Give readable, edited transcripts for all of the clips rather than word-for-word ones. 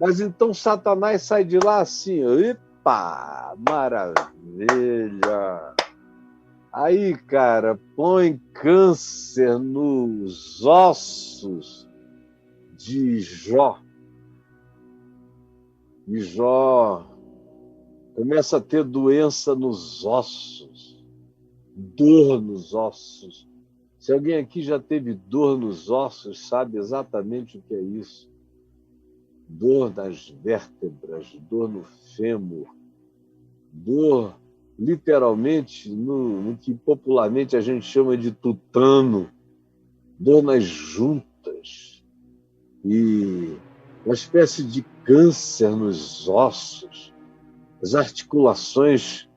Mas então Satanás sai de lá assim, epa, maravilha! Aí, cara, põe câncer nos ossos de Jó. E Jó começa a ter doença nos ossos, dor nos ossos. Se alguém aqui já teve dor nos ossos, sabe exatamente o que é isso. Dor nas vértebras, dor no fêmur, dor literalmente no que popularmente a gente chama de tutano, dor nas juntas e uma espécie de câncer nos ossos. As articulações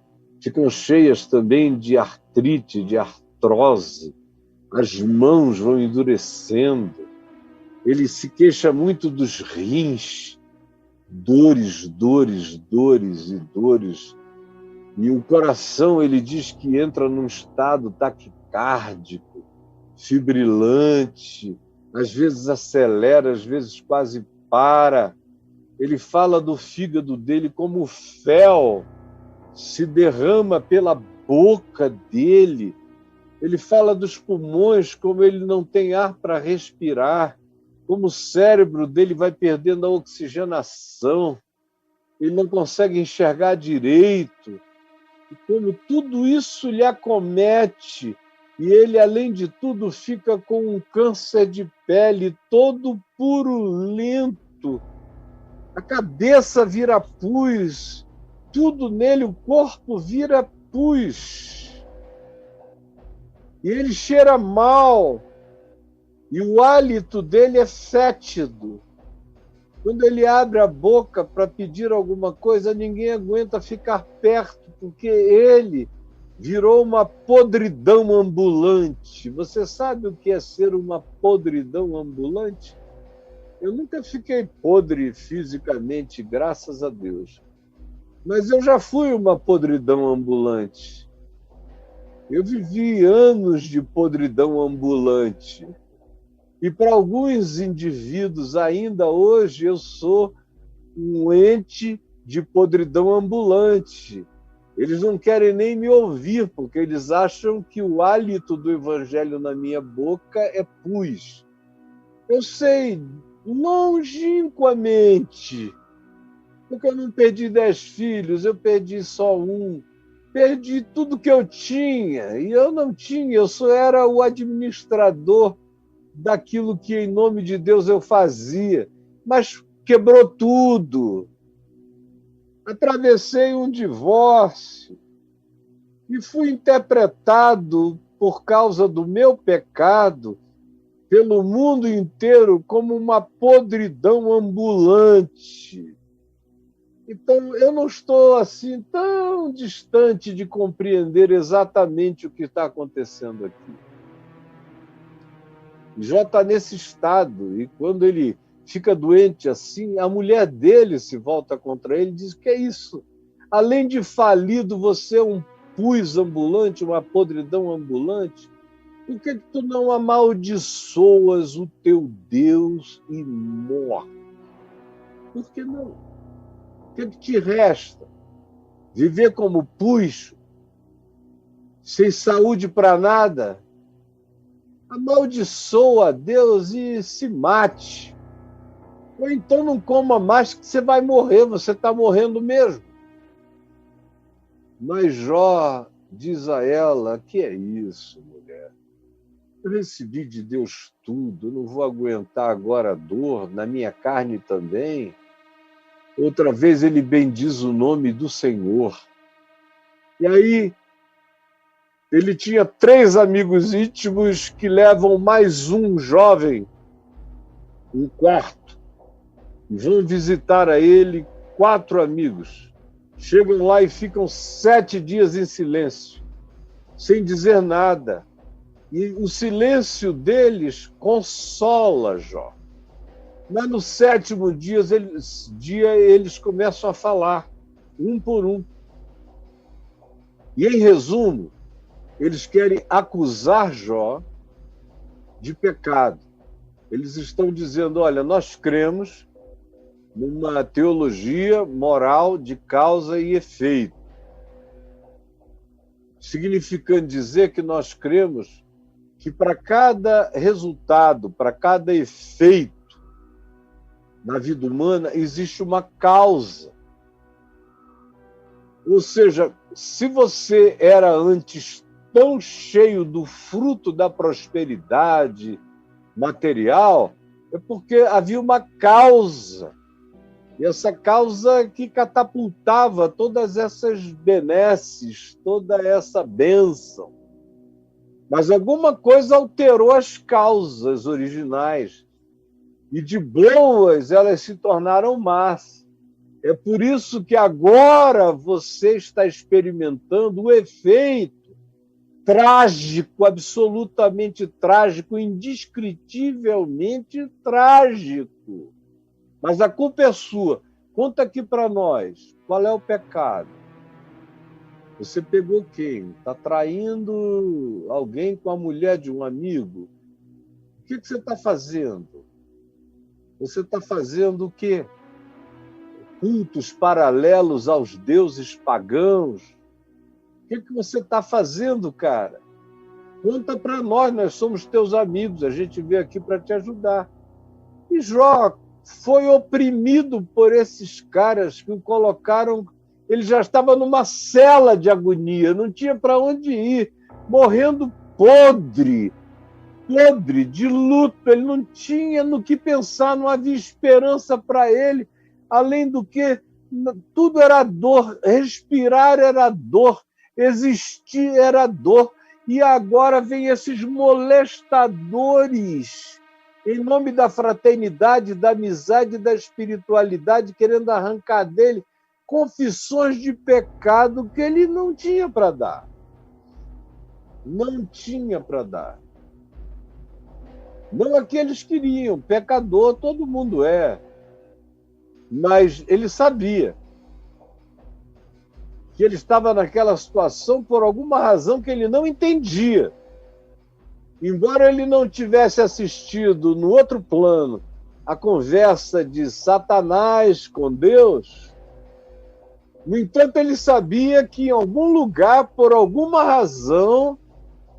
ficam cheias também de artrite, de artrose, as mãos vão endurecendo. Ele se queixa muito dos rins, dores, dores, dores e dores. E o coração, ele diz que entra num estado taquicárdico, fibrilante, às vezes acelera, às vezes quase para. Ele fala do fígado dele como fel se derrama pela boca dele. Ele fala dos pulmões como ele não tem ar para respirar, como o cérebro dele vai perdendo a oxigenação, ele não consegue enxergar direito, e como tudo isso lhe acomete, e ele, além de tudo, fica com um câncer de pele todo purulento, a cabeça vira pus, tudo nele, o corpo vira pus. E ele cheira mal, e o hálito dele é fétido. Quando ele abre a boca para pedir alguma coisa, ninguém aguenta ficar perto, porque ele virou uma podridão ambulante. Você sabe o que é ser uma podridão ambulante? Eu nunca fiquei podre fisicamente, graças a Deus. Mas eu já fui uma podridão ambulante. Eu vivi anos de podridão ambulante. E para alguns indivíduos, ainda hoje, eu sou um ente de podridão ambulante. Eles não querem nem me ouvir, porque eles acham que o hálito do evangelho na minha boca é pus. Eu sei, longínquamente, porque eu não perdi 10 filhos, eu perdi só um. Perdi tudo que eu tinha, e eu não tinha, eu só era o administrador daquilo que, em nome de Deus, eu fazia. Mas quebrou tudo. Atravessei um divórcio e fui interpretado, por causa do meu pecado, pelo mundo inteiro como uma podridão ambulante. Então, eu não estou assim tão distante de compreender exatamente o que está acontecendo aqui. Jó está nesse estado, e quando ele fica doente assim, a mulher dele se volta contra ele e diz: que é isso? Além de falido, você é um pus ambulante, uma podridão ambulante? Por que tu não amaldiçoas o teu Deus e morre? Por que não? O que te resta? Viver como pus, sem saúde para nada? Amaldiçoa a Deus e se mate. Ou então não coma mais, que você vai morrer, você está morrendo mesmo. Mas Jó diz a ela: que é isso, mulher? Eu recebi de Deus tudo, eu não vou aguentar agora a dor, na minha carne também. Outra vez ele bendiz o nome do Senhor. E aí ele tinha 3 amigos íntimos que levam mais um jovem, um quarto, e vão visitar a ele 4 amigos. Chegam lá e ficam 7 dias em silêncio, sem dizer nada. E o silêncio deles consola Jó. Mas no 7º dia eles começam a falar, um por um. E, em resumo, eles querem acusar Jó de pecado. Eles estão dizendo: olha, nós cremos, numa teologia moral de causa e efeito, significando dizer que nós cremos que para cada resultado, para cada efeito na vida humana, existe uma causa. Ou seja, se você era antes tão cheio do fruto da prosperidade material, é porque havia uma causa. E essa causa que catapultava todas essas benesses, toda essa bênção. Mas alguma coisa alterou as causas originais. E de boas elas se tornaram más. É por isso que agora você está experimentando o efeito trágico, absolutamente trágico, indescritivelmente trágico. Mas a culpa é sua. Conta aqui para nós, qual é o pecado? Você pegou quem? Está traindo alguém com a mulher de um amigo? O que você está fazendo? Você está fazendo o quê? Cultos paralelos aos deuses pagãos? O que você está fazendo, cara? Conta para nós somos teus amigos, a gente veio aqui para te ajudar. E Jó foi oprimido por esses caras que o colocaram. Ele já estava numa cela de agonia, não tinha para onde ir, morrendo podre, de luto. Ele não tinha no que pensar, não havia esperança para ele, além do que tudo era dor, respirar era dor, existir era dor. E agora vem esses molestadores, em nome da fraternidade, da amizade, da espiritualidade, querendo arrancar dele confissões de pecado que ele não tinha para dar. Não tinha para dar. Não aqueles que queriam. Pecador todo mundo é. Mas ele sabia que ele estava naquela situação por alguma razão que ele não entendia. Embora ele não tivesse assistido no outro plano a conversa de Satanás com Deus, no entanto, ele sabia que em algum lugar, por alguma razão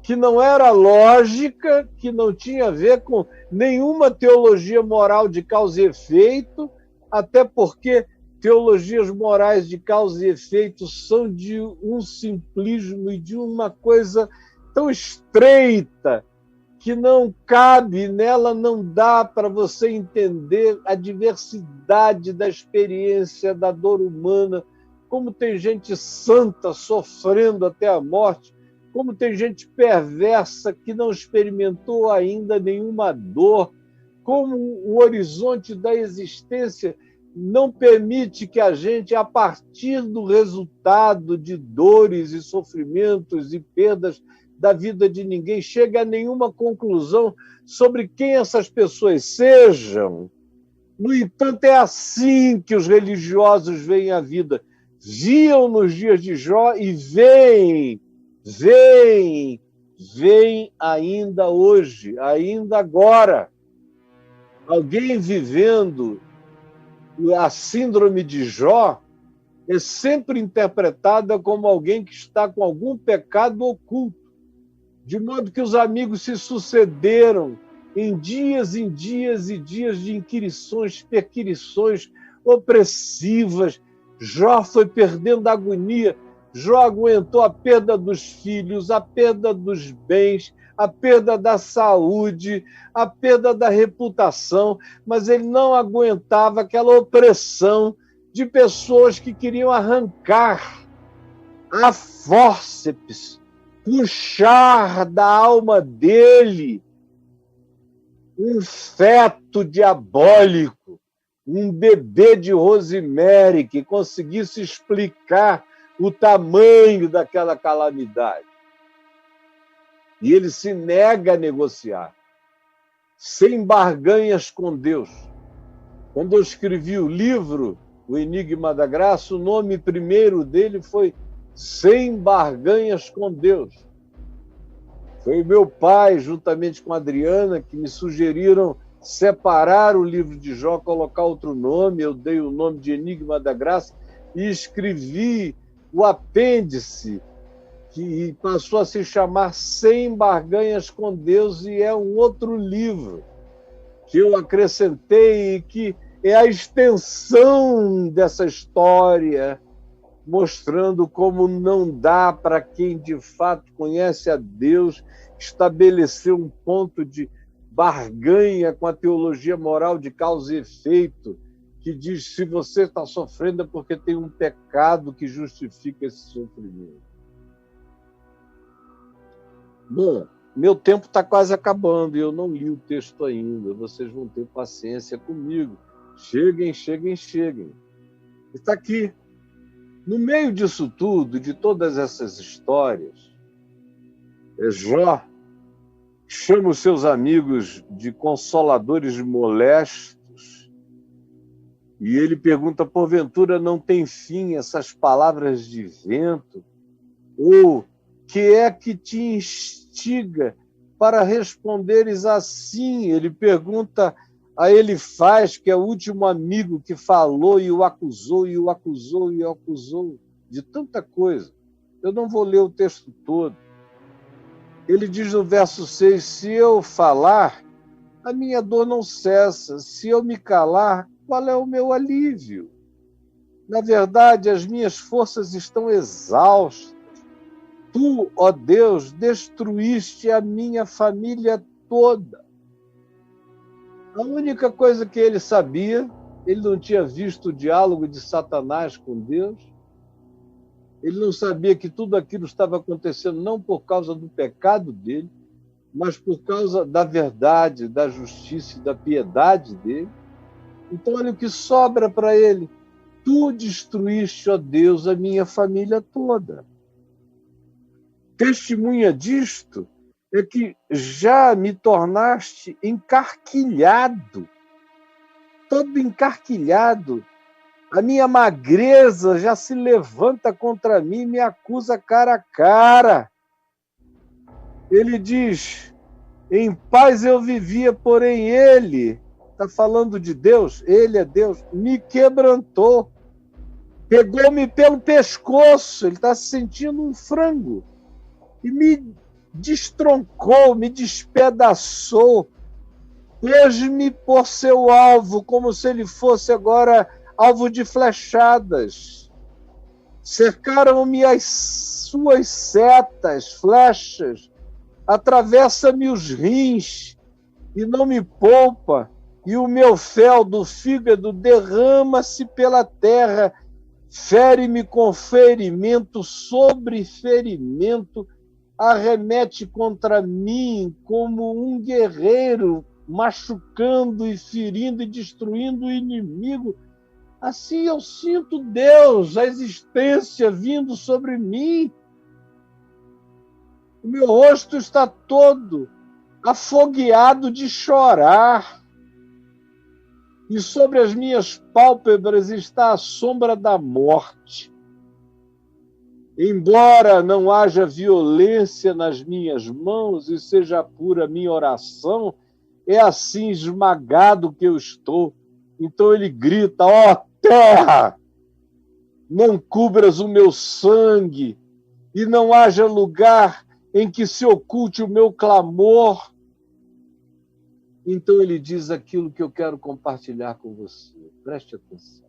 que não era lógica, que não tinha a ver com nenhuma teologia moral de causa e efeito, até porque teologias morais de causa e efeito são de um simplismo e de uma coisa tão estreita que não cabe, nela não dá para você entender a diversidade da experiência da dor humana, como tem gente santa sofrendo até a morte, como tem gente perversa que não experimentou ainda nenhuma dor, como o horizonte da existência não permite que a gente, a partir do resultado de dores e sofrimentos e perdas da vida de ninguém, chegue a nenhuma conclusão sobre quem essas pessoas sejam. No entanto, é assim que os religiosos veem a vida. Viam nos dias de Jó e veem ainda hoje, ainda agora. Alguém vivendo a síndrome de Jó é sempre interpretada como alguém que está com algum pecado oculto, de modo que os amigos se sucederam em dias e dias de inquirições, perquirições opressivas. Jó foi perdendo a agonia. Jó aguentou a perda dos filhos, a perda dos bens, a perda da saúde, a perda da reputação, mas ele não aguentava aquela opressão de pessoas que queriam arrancar a fórceps, puxar da alma dele um feto diabólico, um bebê de Rosemary que conseguisse explicar o tamanho daquela calamidade. E ele se nega a negociar, sem barganhas com Deus. Quando eu escrevi o livro, O Enigma da Graça, o nome primeiro dele foi Sem Barganhas com Deus. Foi o meu pai, juntamente com a Adriana, que me sugeriram separar o livro de Jó, colocar outro nome, eu dei o nome de Enigma da Graça, e escrevi o apêndice, que passou a se chamar 100 Barganhas com Deus, e é um outro livro que eu acrescentei e que é a extensão dessa história, mostrando como não dá para quem de fato conhece a Deus estabelecer um ponto de barganha com a teologia moral de causa e efeito, que diz: se você está sofrendo é porque tem um pecado que justifica esse sofrimento. Bom, meu tempo está quase acabando e eu não li o texto ainda. Vocês vão ter paciência comigo. Cheguem, cheguem, cheguem. Está aqui. No meio disso tudo, de todas essas histórias, Jó chama os seus amigos de consoladores molestos e ele pergunta: porventura não tem fim essas palavras de vento? Ou que é que te instiga para responderes assim? Ele pergunta a Elifaz, que é o último amigo que falou e o acusou, e o acusou, e o acusou de tanta coisa. Eu não vou ler o texto todo. Ele diz no verso 6, se eu falar, a minha dor não cessa. Se eu me calar, qual é o meu alívio? Na verdade, as minhas forças estão exaustas. Tu, ó Deus, destruíste a minha família toda. A única coisa que ele sabia, ele não tinha visto o diálogo de Satanás com Deus, ele não sabia que tudo aquilo estava acontecendo não por causa do pecado dele, mas por causa da verdade, da justiça e da piedade dele. Então, olha o que sobra para ele. Tu destruíste, ó Deus, a minha família toda. Testemunha disto é que já me tornaste encarquilhado, todo encarquilhado. A minha magreza já se levanta contra mim e me acusa cara a cara. Ele diz, em paz eu vivia, porém ele, está falando de Deus, ele é Deus, me quebrantou, pegou-me pelo pescoço, ele está se sentindo um frango, e me destroncou, me despedaçou, pôs-me por seu alvo, como se ele fosse agora alvo de flechadas. Cercaram-me as suas setas, flechas, atravessa-me os rins e não me poupa, e o meu fel do fígado derrama-se pela terra, fere-me com ferimento sobre ferimento, arremete contra mim como um guerreiro, machucando e ferindo e destruindo o inimigo. Assim eu sinto Deus, a existência vindo sobre mim. O meu rosto está todo afogueado de chorar. E sobre as minhas pálpebras está a sombra da morte. Embora não haja violência nas minhas mãos e seja pura a minha oração, é assim esmagado que eu estou. Então ele grita, ó terra, não cubras o meu sangue e não haja lugar em que se oculte o meu clamor. Então ele diz aquilo que eu quero compartilhar com você. Preste atenção.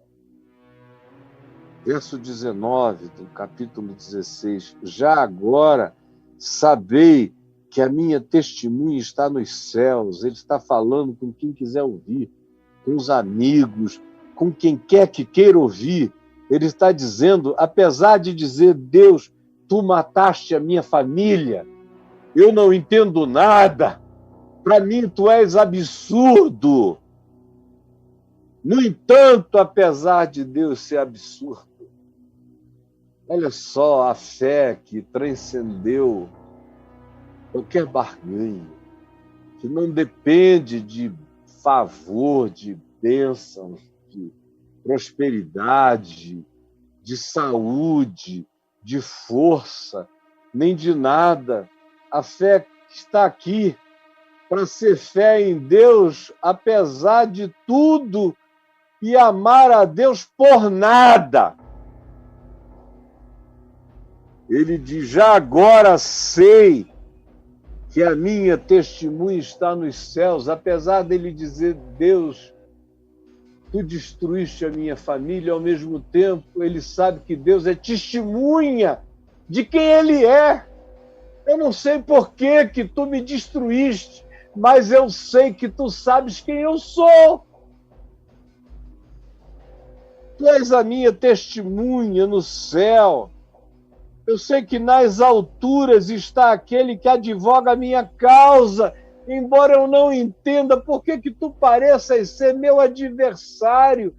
Verso 19 do capítulo 16. Já agora sabei que a minha testemunha está nos céus. Ele está falando com quem quiser ouvir, com os amigos, com quem quer que queira ouvir. Ele está dizendo, apesar de dizer, Deus, tu mataste a minha família, eu não entendo nada, para mim tu és absurdo. No entanto, apesar de Deus ser absurdo, olha só a fé que transcendeu qualquer barganha, que não depende de favor, de bênção, de prosperidade, de saúde, de força, nem de nada. A fé está aqui, para ser fé em Deus, apesar de tudo, e amar a Deus por nada. Ele diz: já agora sei que a minha testemunha está nos céus, apesar dele dizer: Deus, tu destruíste a minha família, ao mesmo tempo ele sabe que Deus é testemunha de quem ele é. Eu não sei por que tu me destruíste, mas eu sei que tu sabes quem eu sou. Tu és a minha testemunha no céu. Eu sei que nas alturas está aquele que advoga a minha causa, embora eu não entenda por que tu pareças ser meu adversário.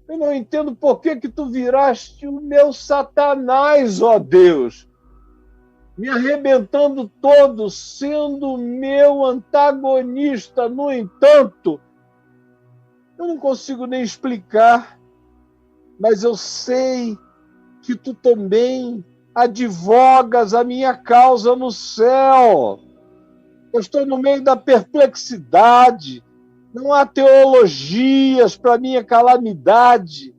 Eu não entendo por que tu viraste o meu Satanás, ó Deus, me arrebentando todo, sendo meu antagonista. No entanto, eu não consigo nem explicar, mas eu sei que tu também advogas a minha causa no céu. Eu estou no meio da perplexidade, não há teologias para minha calamidade.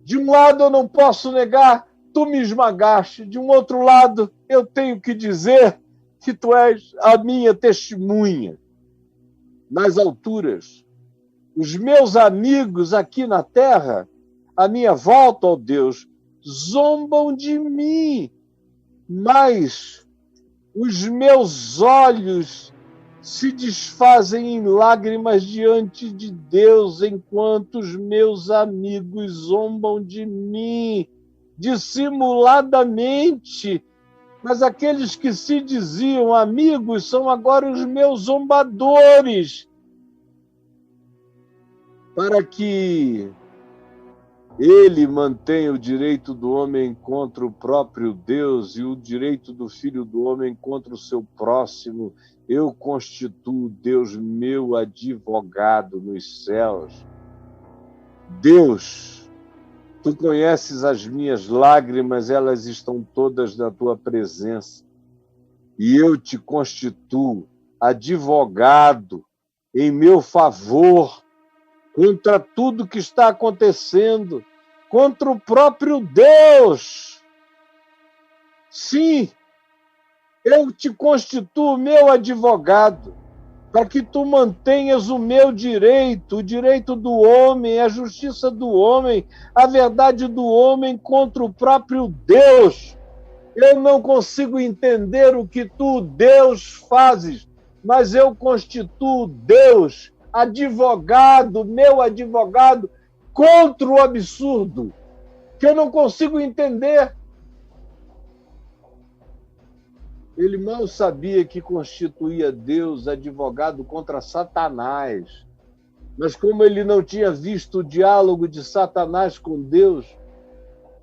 De um lado eu não posso negar, tu me esmagaste. De um outro lado, eu tenho que dizer que tu és a minha testemunha. Nas alturas, os meus amigos aqui na terra, à minha volta, ó Deus, zombam de mim, mas os meus olhos se desfazem em lágrimas diante de Deus, enquanto os meus amigos zombam de mim, dissimuladamente. Mas aqueles que se diziam amigos são agora os meus zombadores, para que ele mantenha o direito do homem contra o próprio Deus e o direito do filho do homem contra o seu próximo. Eu constituo, Deus, meu advogado nos céus. Deus, tu conheces as minhas lágrimas, elas estão todas na tua presença. E eu te constituo advogado em meu favor contra tudo que está acontecendo, contra o próprio Deus. Sim, eu te constituo meu advogado, para que tu mantenhas o meu direito, o direito do homem, a justiça do homem, a verdade do homem contra o próprio Deus. Eu não consigo entender o que tu, Deus, fazes, mas eu constituo Deus advogado, meu advogado, contra o absurdo, que eu não consigo entender. Ele mal sabia que constituía Deus advogado contra Satanás. Mas como ele não tinha visto o diálogo de Satanás com Deus,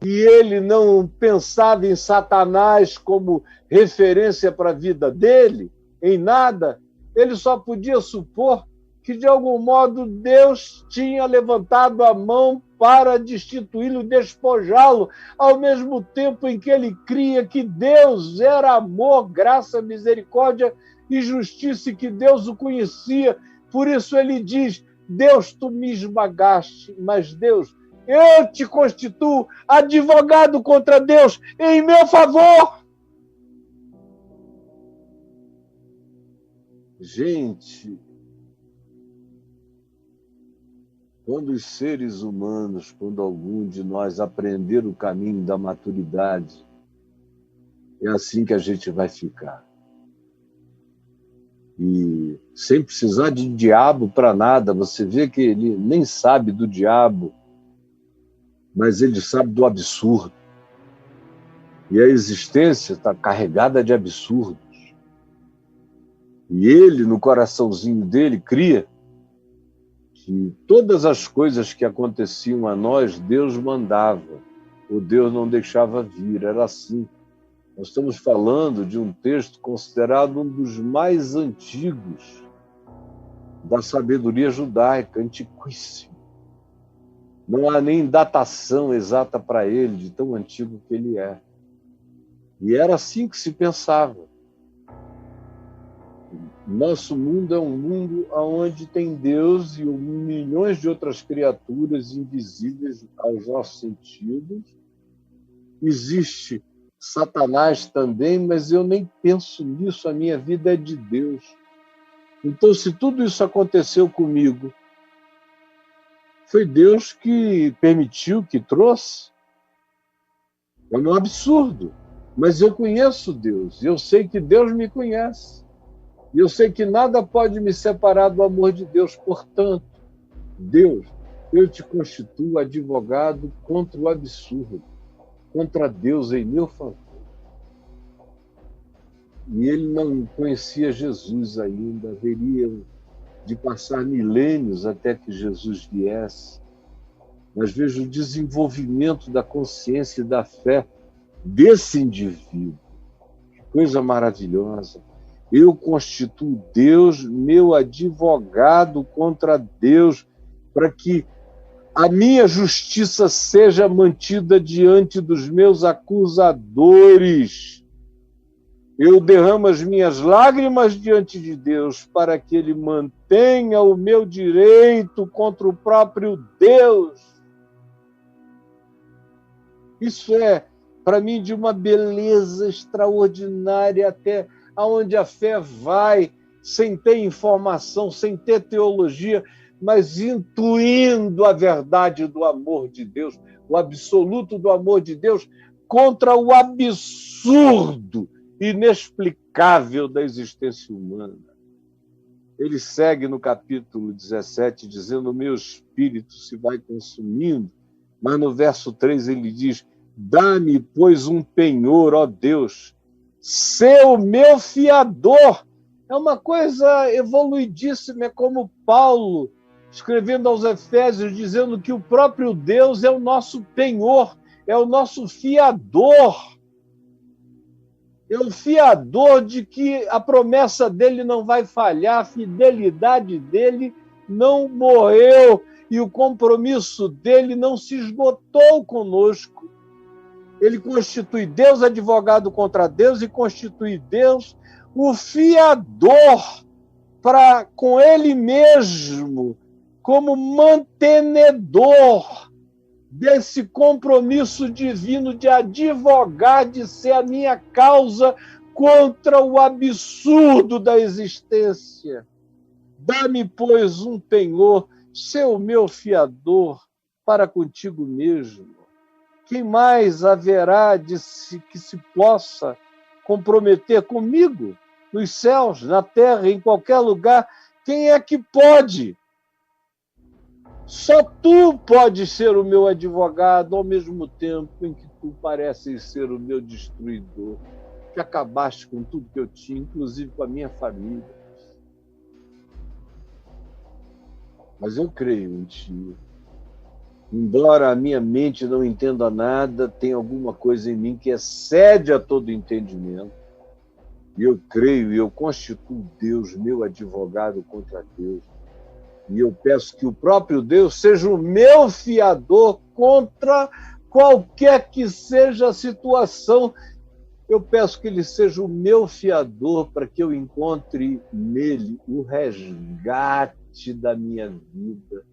e ele não pensava em Satanás como referência para a vida dele, em nada, ele só podia supor que, de algum modo, Deus tinha levantado a mão para destituí-lo e despojá-lo, ao mesmo tempo em que ele cria que Deus era amor, graça, misericórdia e justiça, e que Deus o conhecia. Por isso ele diz: Deus, tu me esmagaste, mas Deus, eu te constituo advogado contra Deus em meu favor. Gente, quando os seres humanos, quando algum de nós aprender o caminho da maturidade, é assim que a gente vai ficar. E sem precisar de diabo para nada, você vê que ele nem sabe do diabo, mas ele sabe do absurdo. E a existência está carregada de absurdos. E ele, no coraçãozinho dele, cria que todas as coisas que aconteciam a nós, Deus mandava, ou Deus não deixava vir, era assim. Nós estamos falando de um texto considerado um dos mais antigos da sabedoria judaica, antiquíssimo. Não há nem datação exata para ele, de tão antigo que ele é. E era assim que se pensava. Nosso mundo é um mundo onde tem Deus e milhões de outras criaturas invisíveis aos nossos sentidos. Existe Satanás também, mas eu nem penso nisso, a minha vida é de Deus. Então, se tudo isso aconteceu comigo, foi Deus que permitiu, que trouxe. É um absurdo. Mas eu conheço Deus, eu sei que Deus me conhece. E eu sei que nada pode me separar do amor de Deus. Portanto, Deus, eu te constituo advogado contra o absurdo, contra Deus em meu favor. E ele não conhecia Jesus ainda, haveria de passar milênios até que Jesus viesse. Mas vejo o desenvolvimento da consciência e da fé desse indivíduo. Que coisa maravilhosa. Eu constituo Deus meu advogado contra Deus, para que a minha justiça seja mantida diante dos meus acusadores. Eu derramo as minhas lágrimas diante de Deus para que Ele mantenha o meu direito contra o próprio Deus. Isso é, para mim, de uma beleza extraordinária, até aonde a fé vai, sem ter informação, sem ter teologia, mas intuindo a verdade do amor de Deus, o absoluto do amor de Deus, contra o absurdo, inexplicável da existência humana. Ele segue no capítulo 17, dizendo: o meu espírito se vai consumindo, mas no verso 3 ele diz: dá-me, pois, um penhor, ó Deus, ser o meu fiador. É uma coisa evoluidíssima, é como Paulo, escrevendo aos Efésios, dizendo que o próprio Deus é o nosso penhor, é o nosso fiador. É o fiador de que a promessa dele não vai falhar, a fidelidade dele não morreu e o compromisso dele não se esgotou conosco. Ele constitui Deus advogado contra Deus e constitui Deus o fiador para com ele mesmo, como mantenedor desse compromisso divino de advogar, de ser a minha causa contra o absurdo da existência. Dá-me, pois, um penhor, ser o meu fiador para contigo mesmo. Quem mais haverá que se possa comprometer comigo? Nos céus, na terra, em qualquer lugar. Quem é que pode? Só tu podes ser o meu advogado ao mesmo tempo em que tu pareces ser o meu destruidor, que acabaste com tudo que eu tinha, inclusive com a minha família. Mas eu creio em ti. Embora a minha mente não entenda nada, tem alguma coisa em mim que excede a todo entendimento. E eu creio e eu constituo Deus, meu advogado contra Deus. E eu peço que o próprio Deus seja o meu fiador contra qualquer que seja a situação. Eu peço que ele seja o meu fiador para que eu encontre nele o resgate da minha vida,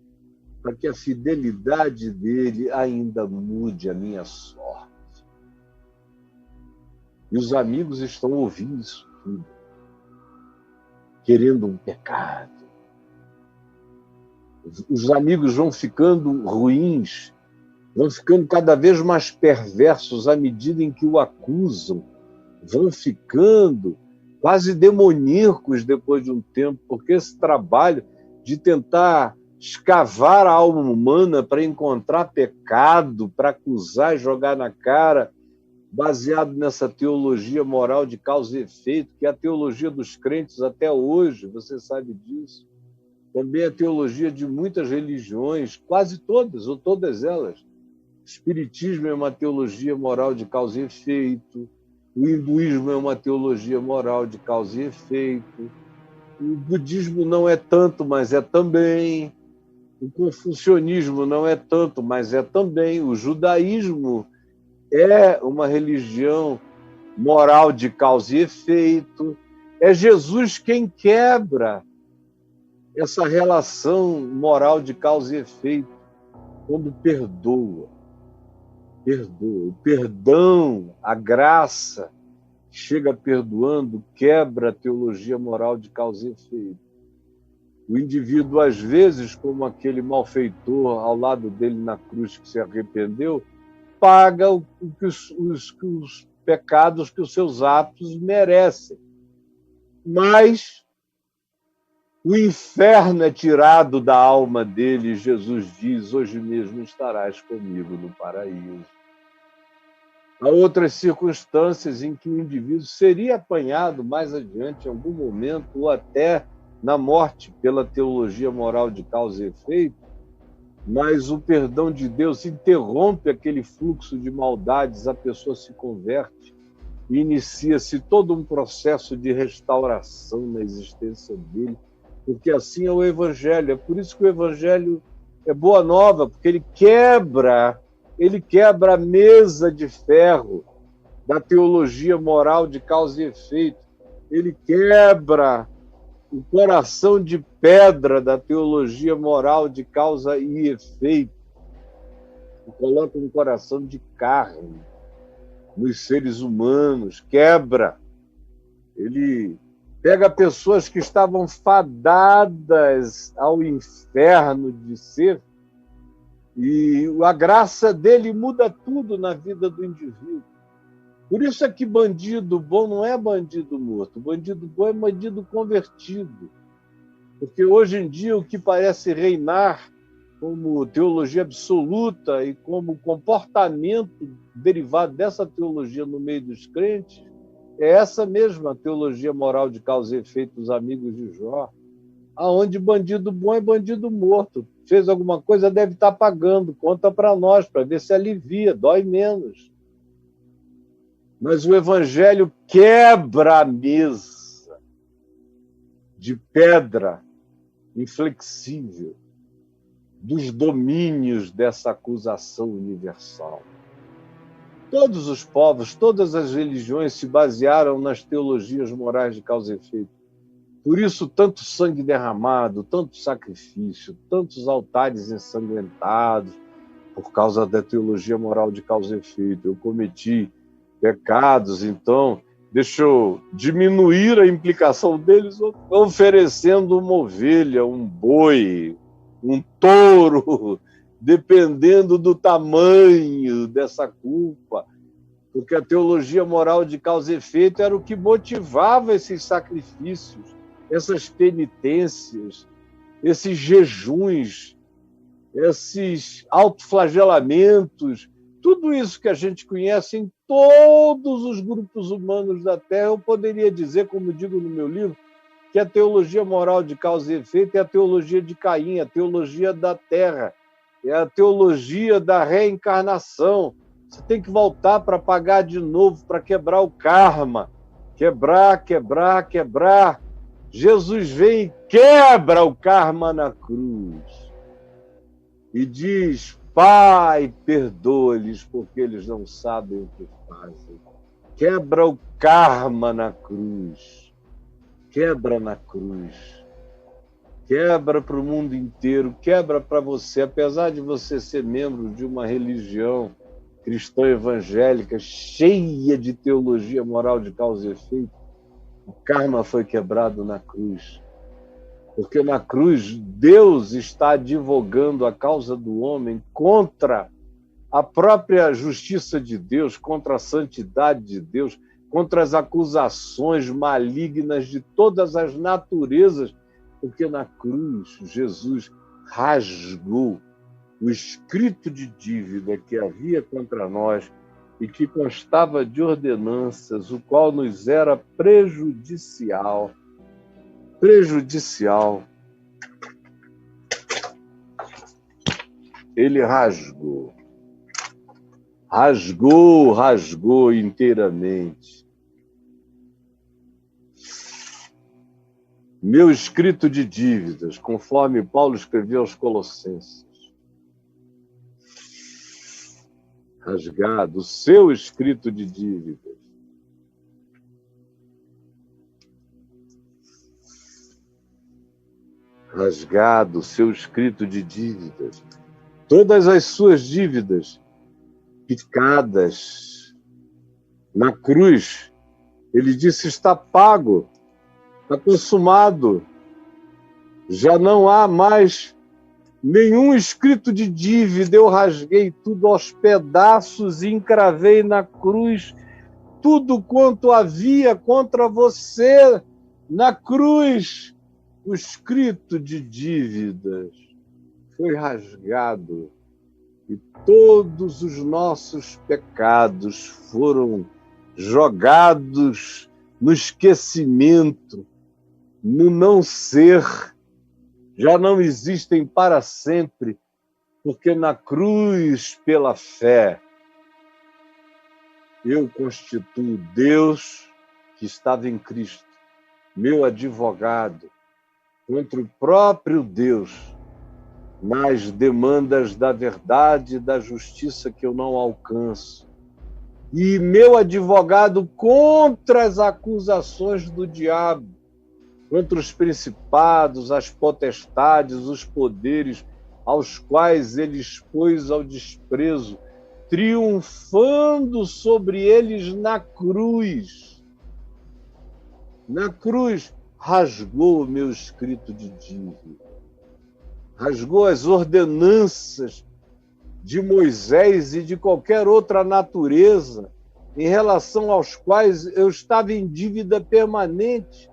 para que a fidelidade dele ainda mude a minha sorte. E os amigos estão ouvindo isso tudo, querendo um pecado. Os amigos vão ficando ruins, vão ficando cada vez mais perversos à medida em que o acusam, vão ficando quase demoníacos depois de um tempo, porque esse trabalho de tentar escavar a alma humana para encontrar pecado, para acusar e jogar na cara, baseado nessa teologia moral de causa e efeito, que é a teologia dos crentes até hoje, você sabe disso. Também a teologia de muitas religiões, quase todas, ou todas elas. O espiritismo é uma teologia moral de causa e efeito, o hinduísmo é uma teologia moral de causa e efeito, o budismo não é tanto, mas é também, o confucionismo não é tanto, mas é também, o judaísmo é uma religião moral de causa e efeito, É Jesus quem quebra essa relação moral de causa e efeito, quando perdoa. Perdoa. O perdão, a graça, chega perdoando, quebra a teologia moral de causa e efeito. O indivíduo, às vezes, como aquele malfeitor ao lado dele na cruz que se arrependeu, paga os pecados que os seus atos merecem. Mas o inferno é tirado da alma dele e Jesus diz: hoje mesmo estarás comigo no paraíso. Há outras circunstâncias em que o indivíduo seria apanhado mais adiante, em algum momento, ou até na morte, pela teologia moral de causa e efeito, mas o perdão de Deus interrompe aquele fluxo de maldades, a pessoa se converte e inicia-se todo um processo de restauração na existência dele, porque assim é o Evangelho. É por isso que o Evangelho é boa nova, porque ele quebra a mesa de ferro da teologia moral de causa e efeito. Ele quebra o coração de pedra da teologia moral de causa e efeito. E coloca um coração de carne nos seres humanos, quebra. Ele pega pessoas que estavam fadadas ao inferno de ser, e a graça dele muda tudo na vida do indivíduo. Por isso é que bandido bom não é bandido morto. Bandido bom é bandido convertido. Porque hoje em dia o que parece reinar como teologia absoluta e como comportamento derivado dessa teologia no meio dos crentes é essa mesma teologia moral de causa e efeito dos amigos de Jó, aonde bandido bom é bandido morto. Fez alguma coisa, deve estar pagando. Conta para nós, para ver se alivia, dói menos. Mas o Evangelho quebra a mesa de pedra inflexível dos domínios dessa acusação universal. Todos os povos, todas as religiões se basearam nas teologias morais de causa e efeito. Por isso, tanto sangue derramado, tanto sacrifício, tantos altares ensanguentados, por causa da teologia moral de causa e efeito. Eu cometi pecados, então deixa eu diminuir a implicação deles oferecendo uma ovelha, um boi, um touro, dependendo do tamanho dessa culpa. Porque a teologia moral de causa e efeito era o que motivava esses sacrifícios, essas penitências, esses jejuns, esses autoflagelamentos, tudo isso que a gente conhece em todos os grupos humanos da Terra. Eu poderia dizer, como digo no meu livro, que a teologia moral de causa e efeito é a teologia de Caim, a teologia da Terra, é a teologia da reencarnação. Você tem que voltar para pagar de novo, para quebrar o karma. Quebrar, quebrar, quebrar. Jesus vem e quebra o karma na cruz. E diz: Pai, perdoa-lhes, porque eles não sabem o que fazem. Quebra o karma na cruz. Quebra na cruz. Quebra para o mundo inteiro. Quebra para você. Apesar de você ser membro de uma religião cristã evangélica cheia de teologia moral de causa e efeito, o karma foi quebrado na cruz. Porque na cruz Deus está advogando a causa do homem contra a própria justiça de Deus, contra a santidade de Deus, contra as acusações malignas de todas as naturezas, porque na cruz Jesus rasgou o escrito de dívida que havia contra nós e que constava de ordenanças, o qual nos era prejudicial. Prejudicial. Ele rasgou. Rasgou inteiramente. Meu escrito de dívidas, conforme Paulo escreveu aos Colossenses. Rasgado, o seu escrito de dívidas. rasgado o seu escrito de dívidas, todas as suas dívidas picadas na cruz. Ele disse: está pago, está consumado, já não há mais nenhum escrito de dívida. Eu rasguei tudo aos pedaços e encravei na cruz tudo quanto havia contra você na cruz. O escrito de dívidas foi rasgado e todos os nossos pecados foram jogados no esquecimento, no não ser. Já não existem para sempre, porque na cruz, pela fé, eu constituo Deus que estava em Cristo, meu advogado, contra o próprio Deus, nas demandas da verdade e da justiça que eu não alcanço. E meu advogado contra as acusações do diabo, contra os principados, as potestades, os poderes, aos quais ele expôs ao desprezo, triunfando sobre eles na cruz. Na cruz, rasgou o meu escrito de dívida, rasgou as ordenanças de Moisés e de qualquer outra natureza em relação aos quais eu estava em dívida permanente.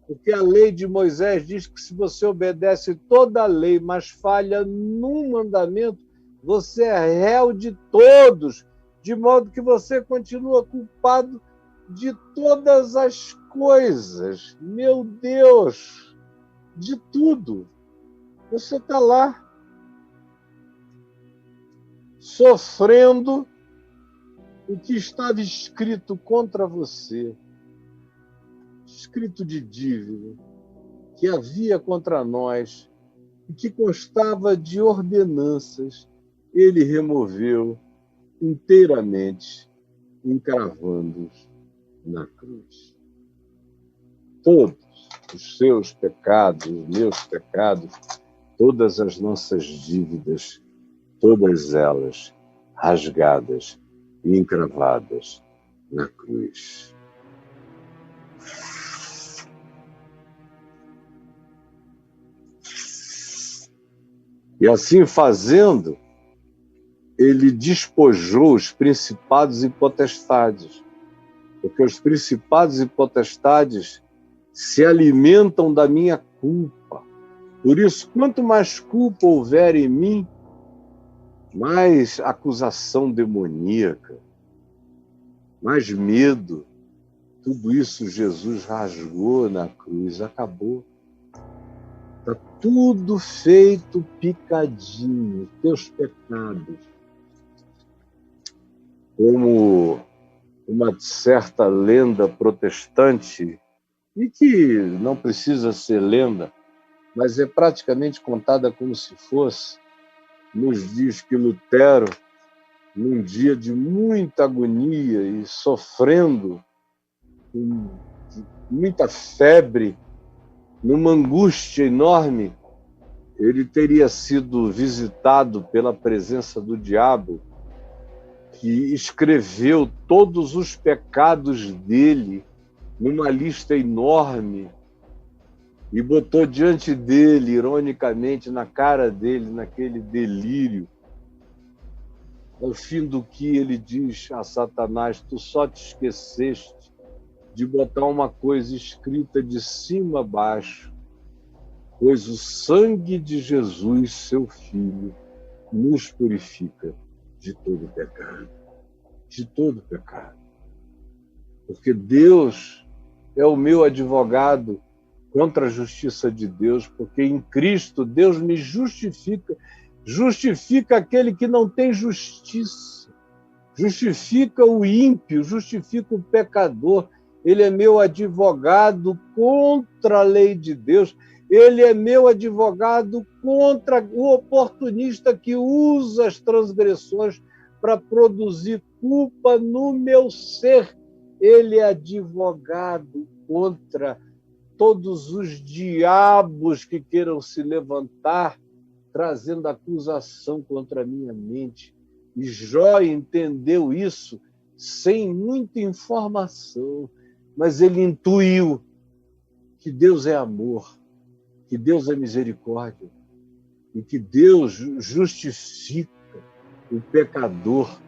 Porque a lei de Moisés diz que se você obedece toda a lei, mas falha num mandamento, você é réu de todos, de modo que você continua culpado de todas as coisas. Meu Deus, de tudo. Você está lá, sofrendo o que estava escrito contra você. Escrito de dívida que havia contra nós e que constava de ordenanças, ele removeu inteiramente, encravando-os na cruz. Todos os seus pecados, os meus pecados, todas as nossas dívidas, todas elas rasgadas e encravadas na cruz. E assim fazendo, ele despojou os principados e potestades, porque os principados e potestades se alimentam da minha culpa. Por isso, quanto mais culpa houver em mim, mais acusação demoníaca, mais medo, tudo isso Jesus rasgou na cruz, acabou. Está tudo feito picadinho, teus pecados. Como uma certa lenda protestante, e que não precisa ser lenda, mas é praticamente contada como se fosse, nos diz que Lutero, num dia de muita agonia e sofrendo, com muita febre, numa angústia enorme, ele teria sido visitado pela presença do diabo, que escreveu todos os pecados dele numa lista enorme e botou diante dele, ironicamente, na cara dele, naquele delírio. Ao fim do que ele diz a Satanás: tu só te esqueceste de botar uma coisa escrita de cima a baixo, pois o sangue de Jesus, seu Filho, nos purifica de todo pecado. De todo pecado. Porque Deus é o meu advogado contra a justiça de Deus, porque em Cristo Deus me justifica, justifica aquele que não tem justiça, justifica o ímpio, justifica o pecador. Ele é meu advogado contra a lei de Deus. Ele é meu advogado contra o oportunista que usa as transgressões para produzir culpa no meu ser. Ele é advogado contra todos os diabos que queiram se levantar, trazendo acusação contra a minha mente. E Jó entendeu isso sem muita informação, mas ele intuiu que Deus é amor, que Deus é misericórdia e que Deus justifica o pecador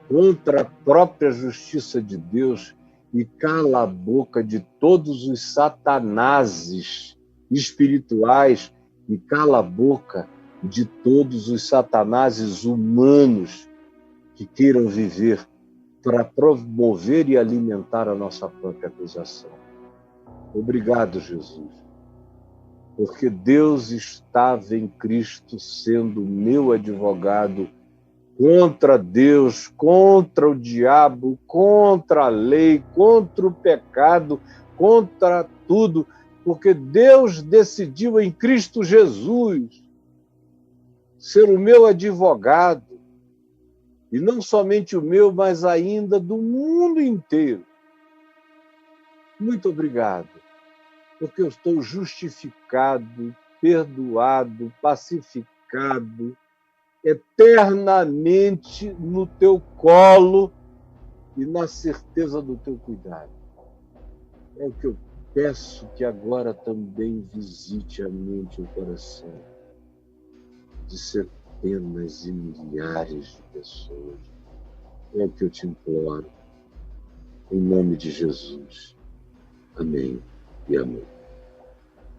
contra a própria justiça de Deus e cala a boca de todos os satanases espirituais e cala a boca de todos os satanases humanos que queiram viver para promover e alimentar a nossa própria acusação. Obrigado, Jesus, porque Deus estava em Cristo sendo meu advogado contra Deus, contra o diabo, contra a lei, contra o pecado, contra tudo, porque Deus decidiu em Cristo Jesus ser o meu advogado, e não somente o meu, mas ainda do mundo inteiro. Muito obrigado, porque eu estou justificado, perdoado, pacificado, eternamente no teu colo e na certeza do teu cuidado. É o que eu peço que agora também visite a mente e o coração de centenas e milhares de pessoas. É o que eu te imploro, em nome de Jesus. Amém e amém.